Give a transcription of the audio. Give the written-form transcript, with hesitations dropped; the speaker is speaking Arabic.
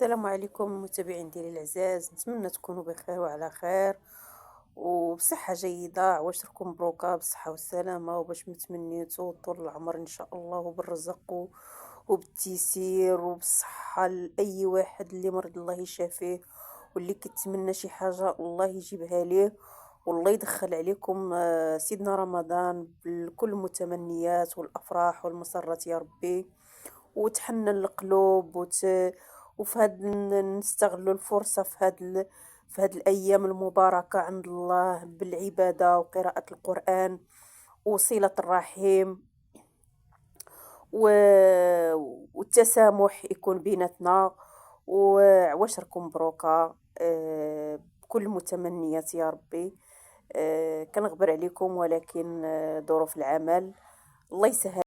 السلام عليكم متابعين ديالي العزاز، نتمنى تكونوا بخير وعلى خير وبصحة جيدة. عواشركم مبروكة بالصحة والسلامة وباش متمنيتو طول العمر ان شاء الله وبالرزق وبالتيسير وبالصحة لأي واحد اللي مرض الله يشافيه، واللي كيتمنى شي حاجة الله يجيبها ليه، والله يدخل عليكم سيدنا رمضان بكل المتمنيات والأفراح والمسرات يا ربي، وتحنن القلوب وفي نستغلوا الفرصة في هاد الأيام المباركة عند الله بالعبادة وقراءة القرآن وصلة الرحيم و... والتسامح يكون بيناتنا. وعواشركم مبروكة بكل المتمنيات يا ربي. كنغبر عليكم ولكن ظروف العمل الله يسهل.